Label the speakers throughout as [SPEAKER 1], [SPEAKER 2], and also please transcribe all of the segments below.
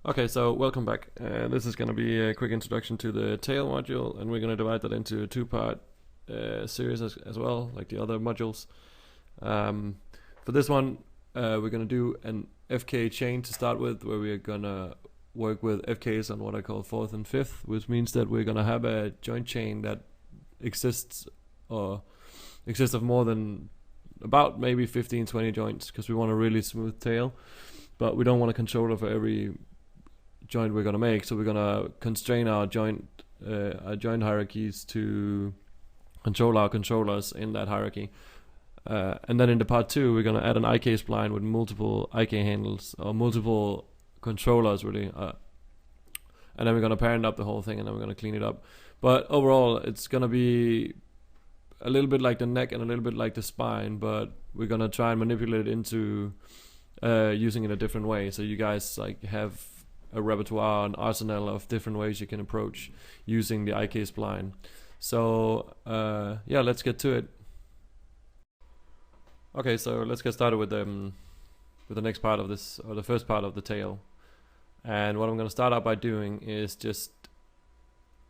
[SPEAKER 1] Okay, so welcome back. This is going to be a quick introduction to the tail module, and we're going to divide that into a two-part series as well, like the other modules. For this one, we're going to do an FK chain to start with, where we're going to work with FKs on what I call fourth and fifth, which means that we're going to have a joint chain that exists of more than about maybe 15-20 joints, because we want a really smooth tail, but we don't want a controller for every joint we're going to make, so we're going to constrain our joint hierarchies to control our controllers in that hierarchy. And then in the part 2, we're going to add an IK spline with multiple IK handles, or multiple controllers really, and then we're going to parent up the whole thing, and then we're going to clean it up. But overall, it's going to be a little bit like the neck and a little bit like the spine, but we're going to try and manipulate it into using it a different way, so you guys like have a repertoire, an arsenal of different ways you can approach using the IK spline. So yeah, let's get to it. Okay, so let's get started with the next part of this, or the first part of the tail. And what I'm going to start out by doing is just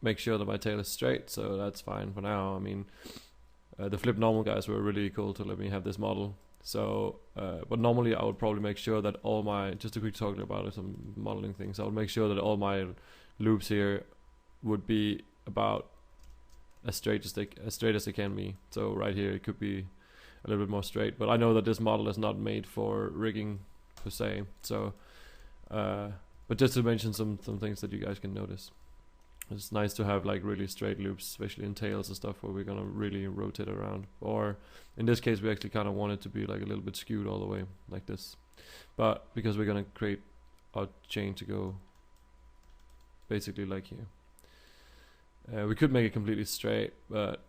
[SPEAKER 1] make sure that my tail is straight, so that's fine for now. I mean, the flip normal guys were really cool to let me have this model. So, but normally I would probably make sure that all my, just a quick talk about some modeling things, I would make sure that all my loops here would be about as straight as they can be. So right here it could be a little bit more straight, but I know that this model is not made for rigging per se. So, but just to mention some things that you guys can notice. It's nice to have like really straight loops, especially in tails and stuff where we're gonna really rotate around. Or in this case, we actually kind of want it to be like a little bit skewed all the way, like this. But because we're gonna create our chain to go basically like here. We could make it completely straight, but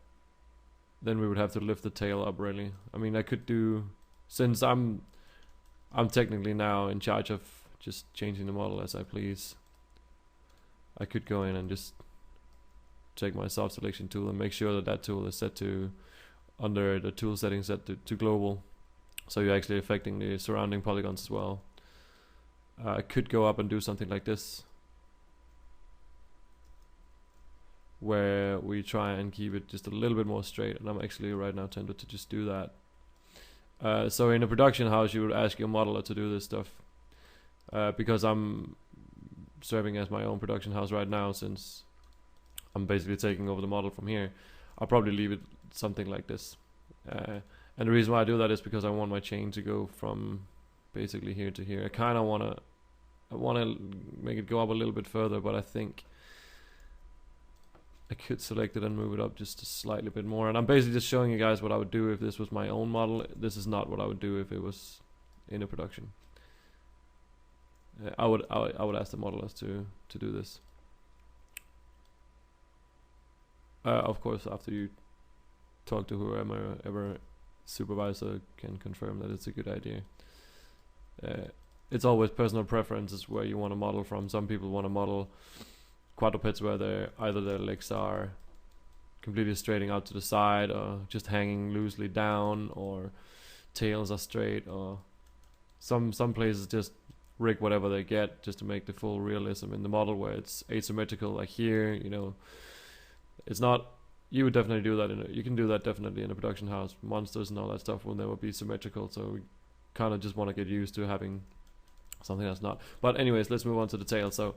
[SPEAKER 1] then we would have to lift the tail up really. I mean, I could do, since I'm technically now in charge of just changing the model as I please, I could go in and just take my soft selection tool and make sure that that tool is set to, under the tool settings set to global, so you're actually affecting the surrounding polygons as well. I could go up and do something like this, where we try and keep it just a little bit more straight, and I'm actually right now tempted to just do that. So in a production house, you would ask your modeler to do this stuff, because I'm serving as my own production house right now, since I'm basically taking over the model from here. I'll probably leave it something like this, and the reason why I do that is because I want my chain to go from basically here to here. I kind of want to make it go up a little bit further, but I think I could select it and move it up just a slightly bit more. And I'm basically just showing you guys what I would do if this was my own model. This is not what I would do if it was in a production. I would ask the modelers to do this. Of course, after you talk to whoever supervisor can confirm that it's a good idea. It's always personal preferences where you want to model from. Some people want to model quadrupeds where either their legs are completely straighting out to the side, or just hanging loosely down, or tails are straight, or some places just rig whatever they get just to make the full realism in the model, where it's asymmetrical, like here, you know. It's not, you would definitely do that you can do that definitely in a production house. Monsters and all that stuff will never be symmetrical, so we kind of just want to get used to having something that's not. But anyways, let's move on to the tail. So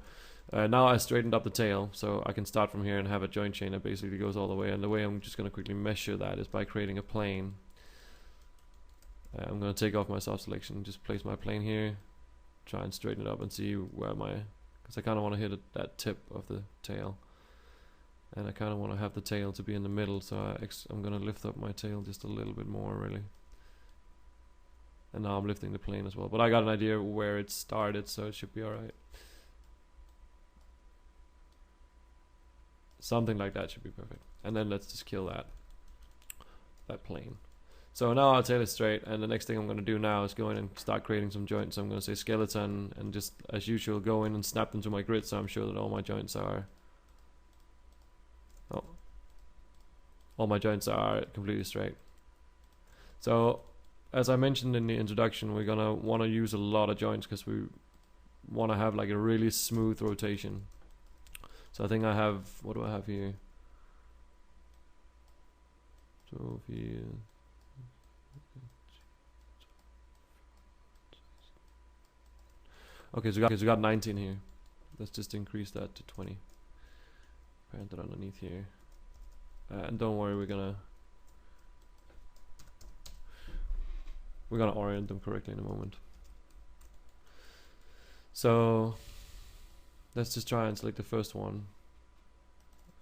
[SPEAKER 1] now I straightened up the tail, so I can start from here and have a joint chain that basically goes all the way, and the way I'm just going to quickly measure that is by creating a plane. I'm going to take off my soft selection, just place my plane here, try and straighten it up and see where because I kind of want to hit that tip of the tail, and I kind of want to have the tail to be in the middle, so I'm going to lift up my tail just a little bit more really. And now I'm lifting the plane as well, but I got an idea where it started, so it should be alright. Something like that should be perfect. And then let's just kill that plane. So now our tail is straight, and the next thing I'm going to do now is go in and start creating some joints. So I'm going to say skeleton, and just as usual go in and snap them to my grid, so I'm sure that all my joints are completely straight. So as I mentioned in the introduction, we're going to want to use a lot of joints, because want to have like a really smooth rotation. So I think I have, what do I have here? So here. Okay, so we got 19 here. Let's just increase that to 20. Parent it underneath here. And don't worry, we're gonna orient them correctly in a moment. So let's just try and select the first one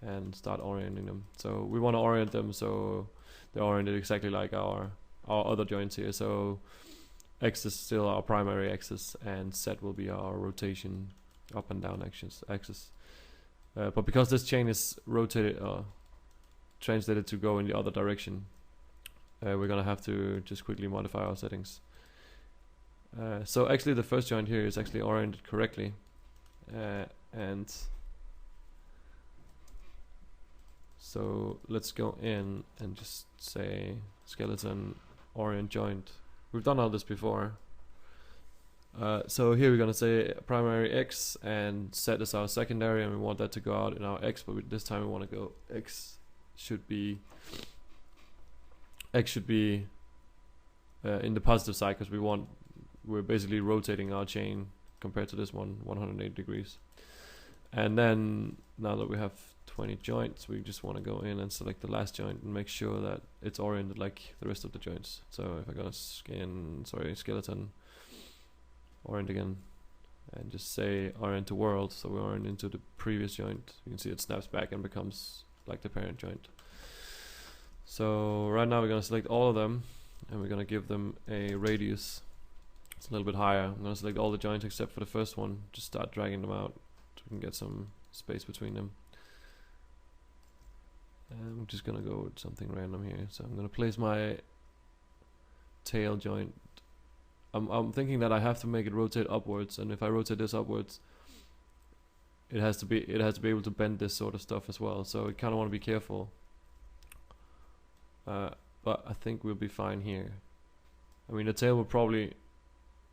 [SPEAKER 1] and start orienting them. So we want to orient them so they're oriented exactly like our other joints here. So X is still our primary axis and Z will be our rotation up and down axis. But because this chain is rotated translated to go in the other direction, we're gonna have to just quickly modify our settings. So actually the first joint here is actually oriented correctly, and so let's go in and just say skeleton orient joint. We've done all this before. So here we're gonna say primary X and Z is our secondary, and we want that to go out in our X, but this time we want to go X should be in the positive side, because we're basically rotating our chain compared to this one 180 degrees. And then now that we have 20 joints, we just want to go in and select the last joint and make sure that it's oriented like the rest of the joints. So if I go to skeleton orient again and just say orient to world, so we orient into the previous joint, you can see it snaps back and becomes like the parent joint. So right now we're going to select all of them and we're going to give them a radius. It's a little bit higher. I'm going to select all the joints except for the first one, just start dragging them out so we can get some space between them. And I'm just going to go with something random here. So I'm going to place my tail joint. I'm thinking that I have to make it rotate upwards, and if I rotate this upwards, it has to be able to bend this sort of stuff as well. So I kind of want to be careful. But I think we'll be fine here. I mean, the tail will probably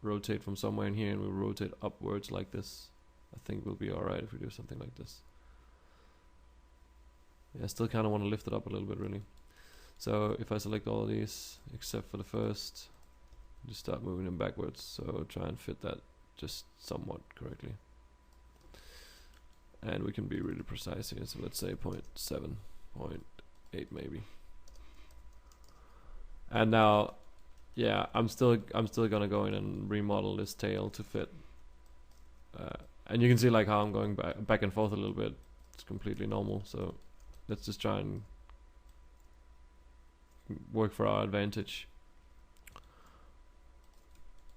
[SPEAKER 1] rotate from somewhere in here and we'll rotate upwards like this. I think we'll be alright if we do something like this. Yeah, I still kind of want to lift it up a little bit, really. So if I select all of these except for the first, just start moving them backwards. So try and fit that just somewhat correctly. And we can be really precise here. So let's say 0.7, 0.8 maybe. And now, yeah, I'm still gonna go in and remodel this tail to fit. And you can see like how I'm going back and forth a little bit. It's completely normal. So let's just try and work for our advantage.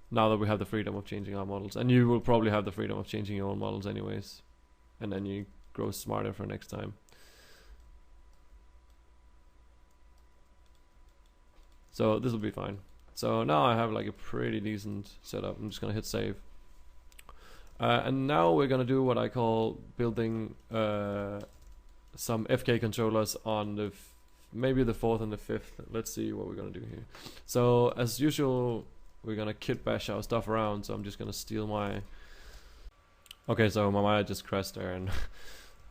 [SPEAKER 1] Now that we have the freedom of changing our models, and you will probably have the freedom of changing your own models anyways, and then you grow smarter for next time. So this will be fine. So now I have like a pretty decent setup. I'm just gonna hit save. And now we're gonna do what I call building some FK controllers on maybe the 4th and the 5th. Let's see what we're gonna do here. So as usual, we're gonna kit bash our stuff around. So I'm just gonna steal my. Okay, so my Maya just crashed there, and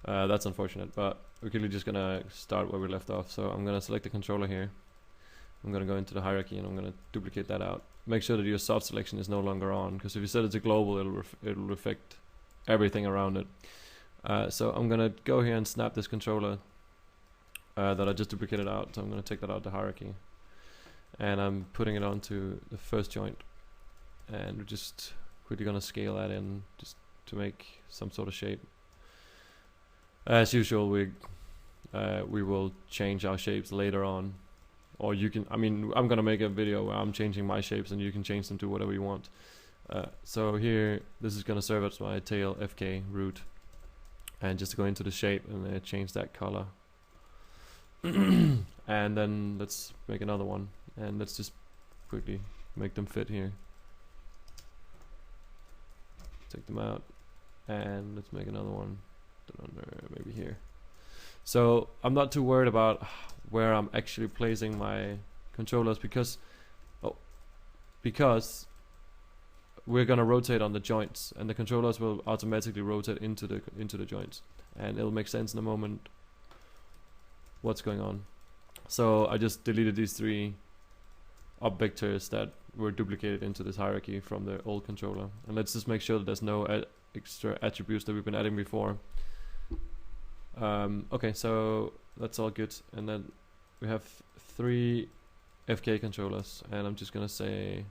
[SPEAKER 1] that's unfortunate. But we're quickly just gonna start where we left off. So I'm gonna select the controller here. I'm gonna go into the hierarchy and I'm gonna duplicate that out. Make sure that your soft selection is no longer on, because if you set it to global, it'll affect everything around it. So I'm gonna go here and snap this controller that I just duplicated out. So I'm gonna take that out of the hierarchy, and I'm putting it onto the first joint, and we're just quickly gonna scale that in just to make some sort of shape. As usual, we will change our shapes later on. Or you can, I mean, I'm gonna make a video where I'm changing my shapes and you can change them to whatever you want. So here, this is gonna serve as my tail FK root. And just go into the shape and change that color. And then let's make another one. And let's just quickly make them fit here. Take them out. And let's make another one. Maybe here. So I'm not too worried about where I'm actually placing my controllers, because we're gonna rotate on the joints, and the controllers will automatically rotate into the joints, and it'll make sense in a moment what's going on. So I just deleted these 3 up vectors that were duplicated into this hierarchy from the old controller, and let's just make sure that there's no extra attributes that we've been adding before. Okay, so that's all good, and then we have 3 FK controllers, and I'm just gonna say,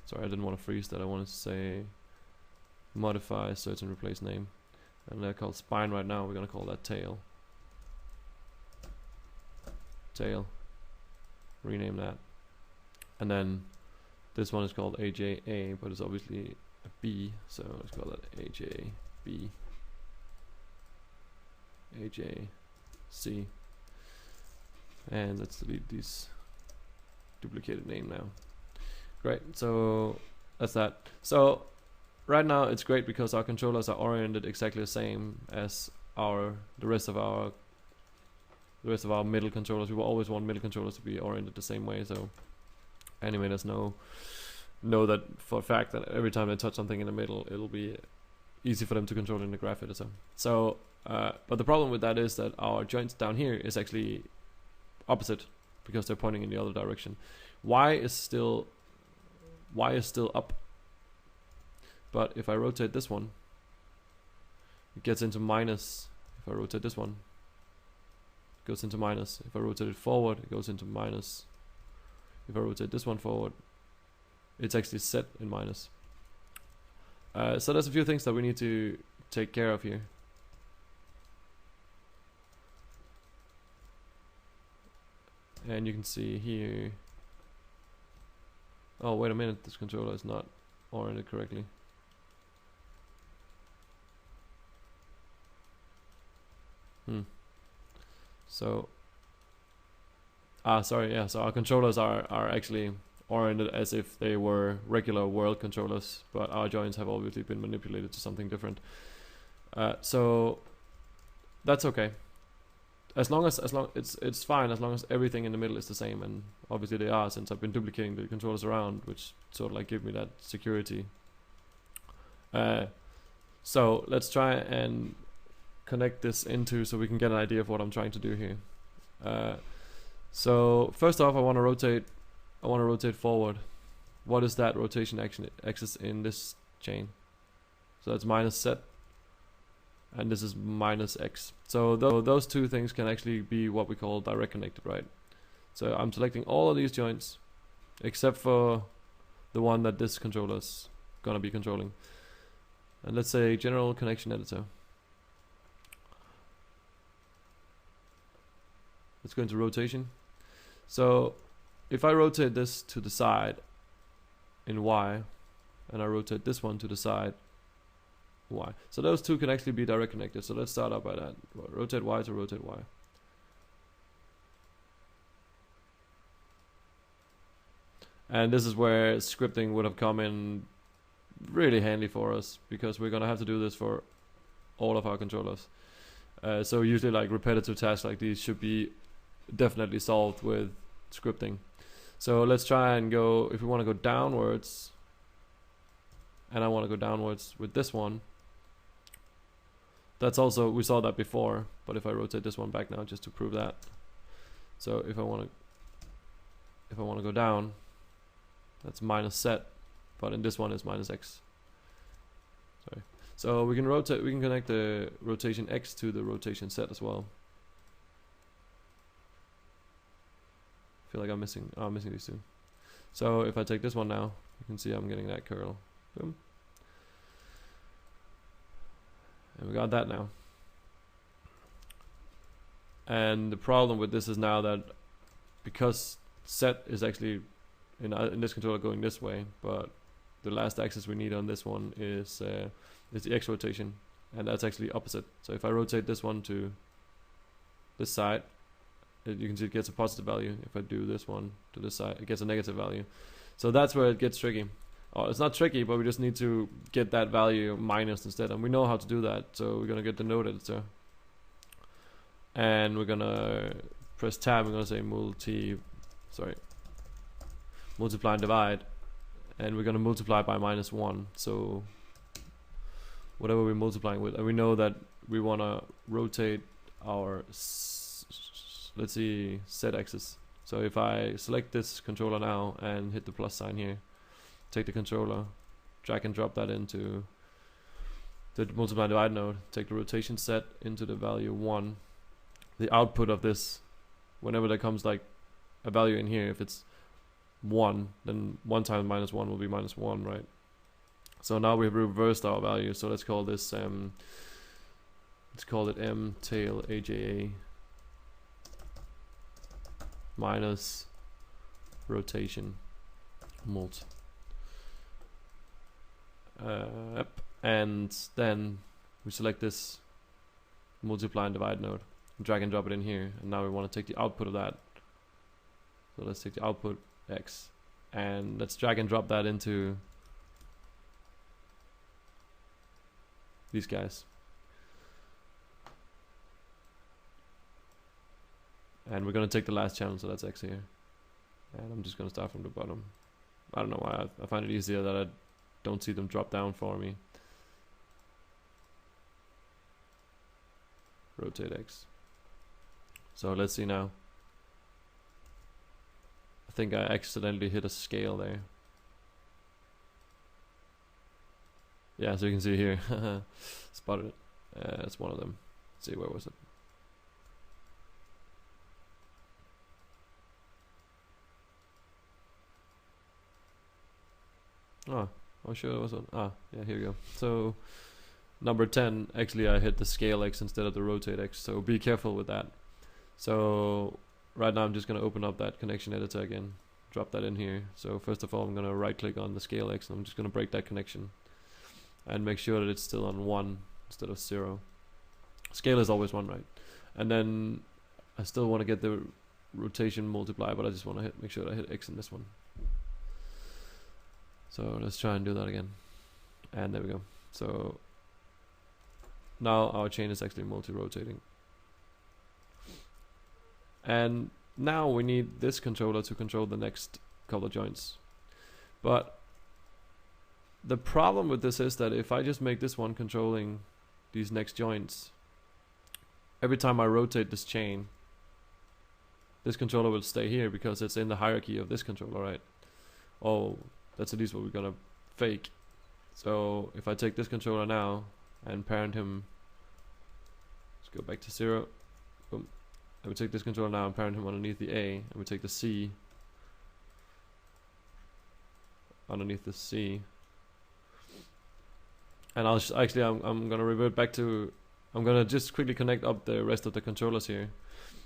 [SPEAKER 1] sorry, I didn't want to freeze that. I want to say modify search and replace name, and they're called spine right now. We're gonna call that tail. Rename that, and then this one is called AJA, but it's obviously a B, so let's call that AJB, AJC, and let's delete this duplicated name now. Great, so that's that. So right now it's great because our controllers are oriented exactly the same as the rest of our middle controllers. We will always want middle controllers to be oriented the same way, so animators know that for a fact that every time they touch something in the middle, it'll be easy for them to control in the graph editor. So but the problem with that is that our joints down here is actually opposite because they're pointing in the other direction. Y is still up, but if I rotate this one, it gets into minus. If I rotate this one, it goes into minus. If I rotate it forward, it goes into minus. If I rotate this one forward, it's actually set in minus. So there's a few things that we need to take care of here. And you can see here, oh wait a minute, this controller is not oriented correctly. So sorry, yeah, so our controllers are actually oriented as if they were regular world controllers, but our joints have obviously been manipulated to something different. So that's okay. As long it's fine as long as everything in the middle is the same, and obviously they are, since I've been duplicating the controllers around, which sort of like give me that security. So let's try and connect this into so we can get an idea of what I'm trying to do here. So first off, I want to rotate forward. What is that rotation axis in this chain? So that's minus Z, and this is minus X. So those two things can actually be what we call direct connected, right? So I'm selecting all of these joints except for the one that this controller is gonna be controlling. And let's say general connection editor. Let's go into rotation. So if I rotate this to the side in Y, and I rotate this one to the side Y, so those two can actually be direct connected. So let's start out by that. Rotate Y to rotate Y. And this is where scripting would have come in really handy for us, because we're gonna have to do this for all of our controllers. So usually like repetitive tasks like these should be definitely solved with scripting. So let's try and go, if we want to go downwards, and I want to go downwards with this one, that's also, we saw that before, but if I rotate this one back now just to prove that. So if I want to go down, that's minus Z, but in this one is minus X. Sorry. So we can connect the rotation X to the rotation Z as well. I feel like I'm missing these two. So if I take this one now, you can see I'm getting that curl. Boom. And we got that now. And the problem with this is now that because Z is actually in this controller going this way, but the last axis we need on this one is the X rotation, and that's actually opposite. So if I rotate this one to this side, you can see it gets a positive value. If I do this one to this side, it gets a negative value. So that's where it gets tricky. Oh, it's not tricky, but we just need to get that value minus instead, and we know how to do that. So we're gonna get the node editor, and we're gonna press tab. We're gonna say multiply and divide, and we're gonna multiply by -1. So whatever we're multiplying with, and we know that we wanna rotate our let's see, Z axis. So if I select this controller now and hit the plus sign here, take the controller, drag and drop that into the multiply and divide node, take the rotation set into the value 1. The output of this, whenever there comes like a value in here, if it's 1, then 1 times -1 will be -1, right? So now we've reversed our value. So let's call this let's call it m tail AJA minus rotation mult. Yep. And then we select this multiply and divide node, drag and drop it in here, and now we want to take the output of that. So let's take the output x, and let's drag and drop that into these guys. And we're gonna take the last channel, so that's x here. And I'm just gonna start from the bottom. I don't know why, I find it easier that I don't see them drop down for me. Rotate x. So let's see now. I think I accidentally hit a scale there. Yeah, so you can see here. Spotted it. That's one of them. Let's see, where was it? Oh, sure it was one. Yeah, here we go. So number 10, actually I hit the scale x instead of the rotate x, so be careful with that. So right now I'm just going to open up that connection editor again, drop that in here. So first of all, I'm going to right click on the scale x, and I'm just going to break that connection and make sure that it's still on 1 instead of 0. Scale is always 1, right? And then I still want to get the rotation multiply, but I just want to make sure that I hit x in this one. So let's try and do that again. And there we go. So now our chain is actually multi-rotating. And now we need this controller to control the next couple of joints. But the problem with this is that if I just make this one controlling these next joints, every time I rotate this chain, this controller will stay here because it's in the hierarchy of this controller, right? Oh, that's at least what we're gonna fake. So if I take this controller now and parent him, let's go back to 0. Boom. I would take this controller now and parent him underneath the A, and we take the C underneath the C. And I'll actually I'm gonna revert back to, I'm gonna just quickly connect up the rest of the controllers here,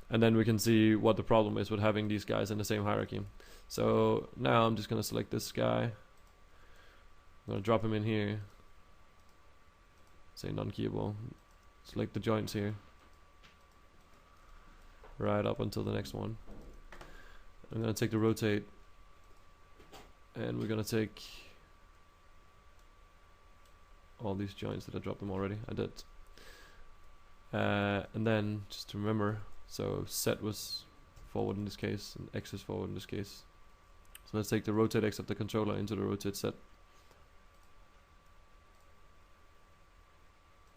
[SPEAKER 1] and then we can see what the problem is with having these guys in the same hierarchy. So now I'm just gonna select this guy. I'm gonna drop him in here. Say non-keyable. Select the joints here. Right up until the next one. I'm gonna take the rotate, and we're gonna take all these joints that I dropped them already. I did. And then just to remember, so set was forward in this case, and X is forward in this case. So let's take the rotate X of the controller into the rotate set.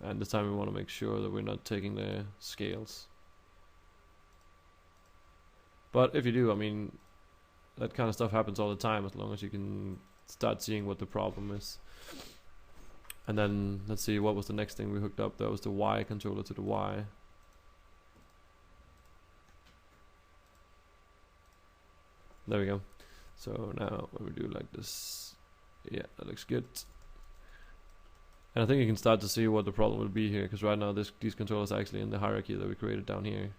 [SPEAKER 1] And this time we want to make sure that we're not taking the scales. But if you do, I mean, that kind of stuff happens all the time, as long as you can start seeing what the problem is. And then let's see, what was the next thing we hooked up? That was the Y controller to the Y. There we go. So now when we do like this, yeah, that looks good. And I think you can start to see what the problem will be here, because right now these controllers are actually in the hierarchy that we created down here.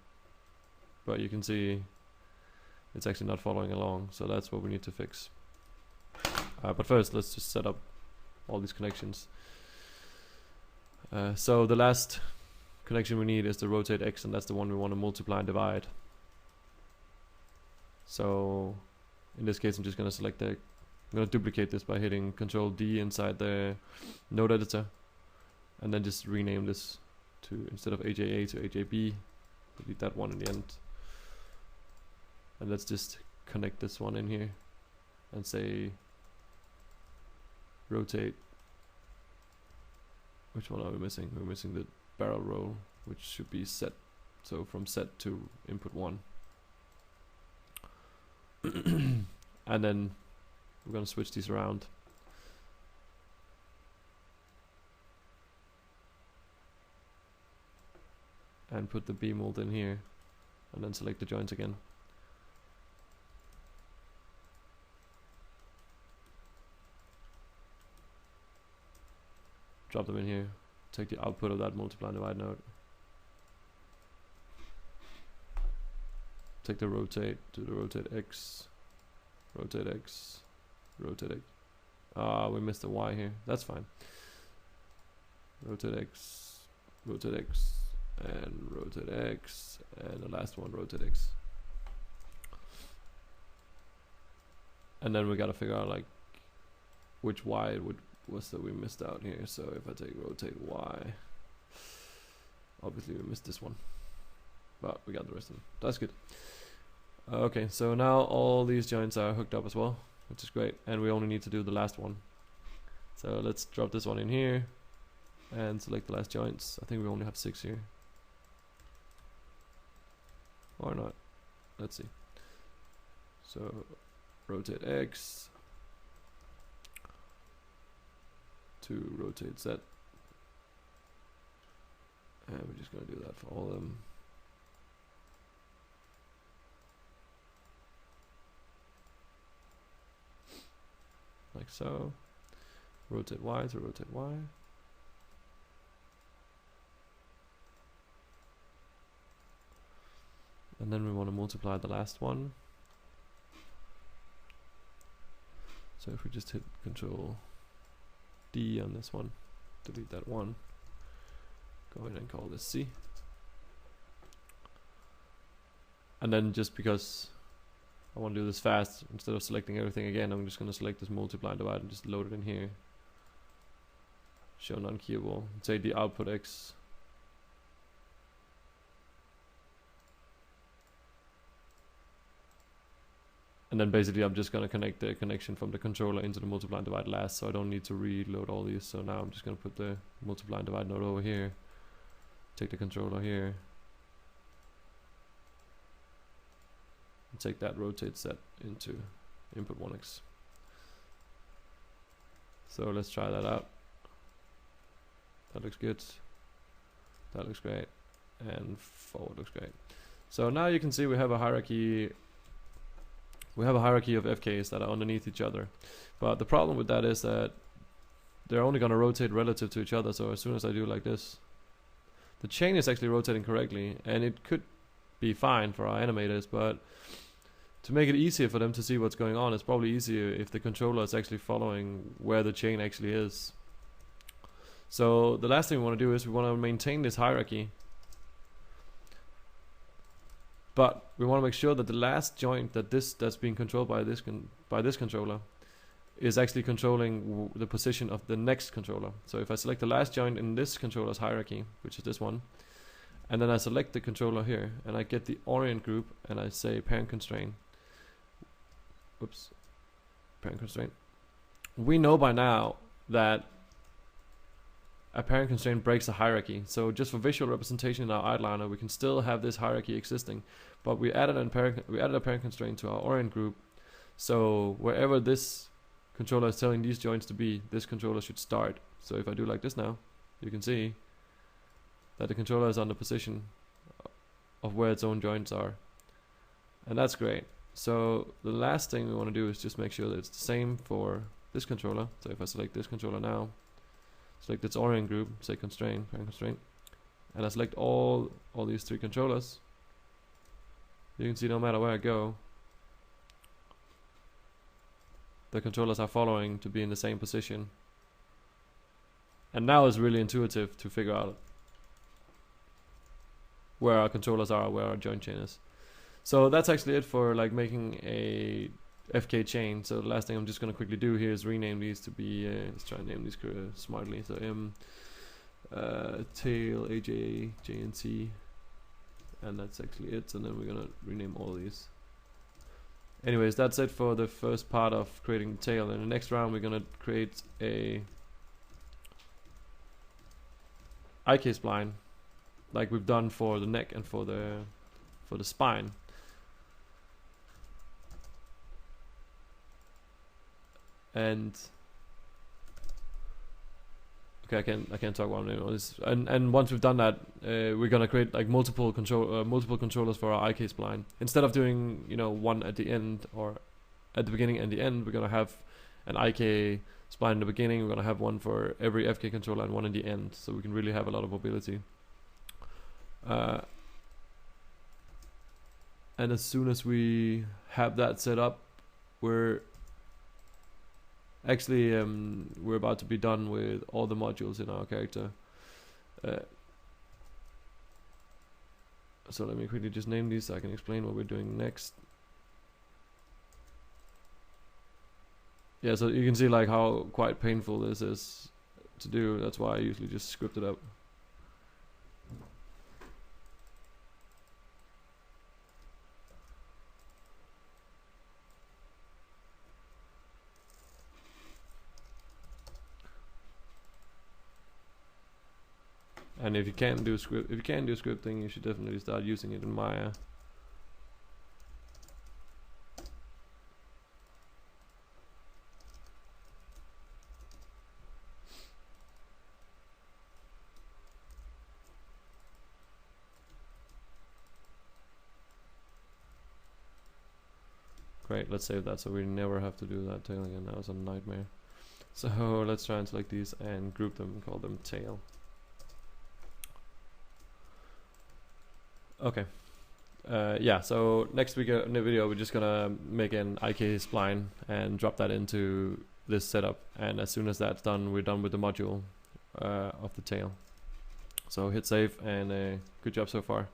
[SPEAKER 1] But you can see it's actually not following along, so that's what we need to fix. But first, let's just set up all these connections. So the last connection we need is the rotate X, and that's the one we want to multiply and divide. So in this case, I'm just going to select I'm going to duplicate this by hitting Control D inside the node editor, and then just rename this to, instead of AJA, to AJB. Delete that one in the end. And let's just connect this one in here and say rotate. Which one are we missing? We're missing the barrel roll, which should be set. So from set to input 1. And then we're going to switch these around. And put the B mold in here. And then select the joints again. Drop them in here. Take the output of that multiply and divide node. Take the rotate, do the rotate X, rotate X, rotate X. Ah, we missed the Y here. That's fine. Rotate X, and rotate X, and the last one, rotate X. And then we gotta figure out like which Y it was that we missed out here. So if I take rotate Y, obviously we missed this one, but we got the rest of them. That's good. Okay, so now all these joints are hooked up as well, which is great, and we only need to do the last one. So let's drop this one in here and select the last joints. I think we only have 6 here, or not. Let's see. So rotate X to rotate Z, and we're just gonna do that for all of them. Like so. Rotate Y to rotate Y. And then we want to multiply the last one. So if we just hit Control D on this one, delete that one, go ahead and call this C. And then just because I want to do this fast, instead of selecting everything again, I'm just going to select this multiply and divide and just load it in here. Show non-keyable. Say the output X. And then basically I'm just going to connect the connection from the controller into the multiply and divide last, so I don't need to reload all these. So now I'm just going to put the multiply and divide node over here. Take the controller here. Take that rotate set into input 1x. So let's try that out. That looks good. That looks great. And forward looks great. So now you can see we have a hierarchy. We have a hierarchy of FKs that are underneath each other. But the problem with that is that they're only going to rotate relative to each other. So as soon as I do like this, the chain is actually rotating correctly, and it could be fine for our animators, but to make it easier for them to see what's going on, it's probably easier if the controller is actually following where the chain actually is. So the last thing we want to do is we want to maintain this hierarchy, but we want to make sure that the last joint that's being controlled by this controller is actually controlling the position of the next controller. So if I select the last joint in this controller's hierarchy, which is this one, and then I select the controller here, and I get the orient group, and I say parent constraint. Oops, parent constraint. We know by now that a parent constraint breaks a hierarchy. So just for visual representation in our outliner, we can still have this hierarchy existing, but we added a parent constraint to our orient group. So wherever this controller is telling these joints to be, this controller should start. So if I do like this now, you can see that the controller is on the position of where its own joints are, and that's great. So the last thing we want to do is just make sure that it's the same for this controller. So if I select this controller now, select its orient group, say constraint, parent constraint, and I select all these 3 controllers, you can see no matter where I go, the controllers are following to be in the same position. And now it's really intuitive to figure out where our controllers are, where our joint chain is. So that's actually it for like making a FK chain. So the last thing I'm just going to quickly do here is rename these to be, let's try and name these smartly. So tail, AJ, JNC, and that's actually it. And then we're going to rename all these Anyways, that's it for the first part of creating the tail. In the next round, we're gonna create a IK spline, like we've done for the neck and for the spine. And okay, I can't talk about it anymore. And once we've done that, we're gonna create like multiple controllers for our IK spline. Instead of doing, you know, one at the end or at the beginning and the end, we're gonna have an IK spline in the beginning. We're gonna have one for every FK controller and one in the end, so we can really have a lot of mobility. And as soon as we have that set up, we're actually we're about to be done with all the modules in our character. So let me quickly just name these so I can explain what we're doing next. Yeah, so you can see like how quite painful this is to do. That's why I usually just script it up. And if you can't do scripting, you should definitely start using it in Maya. Great, let's save that so we never have to do that tail again. That was a nightmare. So let's try and select these and group them and call them tail. Okay. Yeah, so next week in the video we're just gonna make an IK spline and drop that into this setup, and as soon as that's done, we're done with the module of the tail. So hit save, and good job so far.